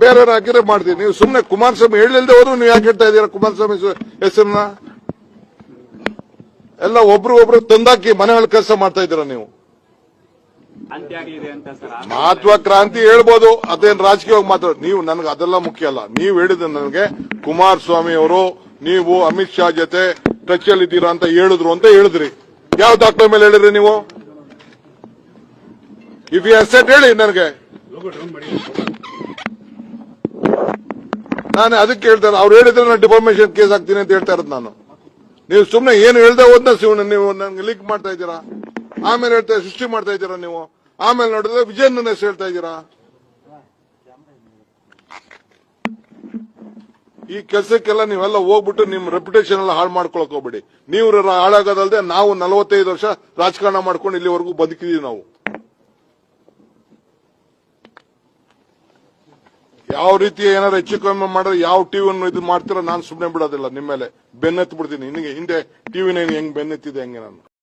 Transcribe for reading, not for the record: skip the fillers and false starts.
ಬೇರೆ ಹಾಕಿದ್ರೆ ಮಾಡ್ತೀವಿ. ನೀವು ಸುಮ್ನೆ ಕುಮಾರಸ್ವಾಮಿ ಹೇಳಿಲ್ದೆ ಹೋದ್ರು ನೀವು ಯಾಕೆ ಹೇಳ್ತಾ ಇದ್ದೀರಾ ಕುಮಾರಸ್ವಾಮಿ ಹೆಸರನ್ನ? ಎಲ್ಲ ಒಬ್ರು ತಂದಾಕಿ ಮನೆಗಳ ಕೆಲಸ ಮಾಡ್ತಾ ಇದ್ದೀರಾ ನೀವು. ಮಹತ್ವಾಕ್ರಾಂತಿ ಹೇಳ್ಬೋದು, ಅದೇನ್ ರಾಜಕೀಯವಾಗಿ ಮಾತ್ರ. ನೀವು ನನಗೆ ಅದೆಲ್ಲ ಮುಖ್ಯ ಅಲ್ಲ. ನೀವು ಹೇಳಿದ ನನಗೆ ಕುಮಾರಸ್ವಾಮಿ ಅವರು ನೀವು ಅಮಿತ್ ಶಾ ಜೊತೆ ಟಚ್ ಅಲ್ಲಿ ಇದ್ದೀರಾ ಅಂತ ಹೇಳಿದ್ರಿ. ಯಾವ ದಾಖಲೆ ಮೇಲೆ ಹೇಳಿದ್ರಿ ನೀವು? ಇಫ್ ಯು ಅಸೆಟ್ ಹೇಳಿ ನನಗೆ. ನಾನು ಅದಕ್ಕೆ ಹೇಳ್ತಾರೆ, ಅವ್ರು ಹೇಳಿದ್ರೆ ನಾನು ಡಿಫಾರ್ಮೇಶನ್ ಕೇಸ್ ಹಾಕ್ತೀನಿ ಅಂತ ಹೇಳ್ತಾ ಇರೋದು ನಾನು. ನೀವು ಸುಮ್ನೆ ಏನು ಹೇಳ್ದೆ ಹೋದ್ನ ಶಿವಣ್ಣ ನೀವು ನಂಗೆ ಲೀಕ್ ಮಾಡ್ತಾ ಇದ್ದೀರಾ, ಆಮೇಲೆ ಹೇಳ್ತಾ ಸೃಷ್ಟಿ ಮಾಡ್ತಾ ಇದ್ದೀರಾ ನೀವು. ಆಮೇಲೆ ನೋಡಿದ್ರೆ ವಿಜಯನ್ ಹೆಸರು ಹೇಳ್ತಾ ಇದ್ದೀರಾ. ಈ ಕೆಲಸಕ್ಕೆಲ್ಲ ನೀವೆಲ್ಲ ಹೋಗ್ಬಿಟ್ಟು ನಿಮ್ ರೆಪ್ಯುಟೇಷನ್ ಎಲ್ಲ ಹಾಳು ಮಾಡ್ಕೊಳಕ್ ಹೋಗ್ಬಿಡಿ. ನೀವು ಹಾಳಾಗೋದಲ್ದೆ ನಾವು 45 ವರ್ಷ ರಾಜಕಾರಣ ಮಾಡ್ಕೊಂಡು ಇಲ್ಲಿವರೆಗೂ ಬದುಕಿದೀವಿ ನಾವು. ಯಾವ ರೀತಿ ಏನಾರು ಹೆಚ್ಚು ಕಮ್ಮಿ ಮಾಡಿದ್ರೆ ಯಾವ ಟಿವಿಯನ್ನು ಇದು ಮಾಡ್ತೀರಾ ನಾನು ಸುಮ್ಮನೆ ಬಿಡೋದಿಲ್ಲ. ನಿಮ್ಮ ಮೇಲೆ ಬೆನ್ನೆತ್ತು ಬಿಡ್ತೀನಿ. ಹಿಂದೆ ಟಿವಿನ ಹೆಂಗ್ ಬೆನ್ನೆತ್ತಿದೆ ಹಂಗೆ ನಾನು.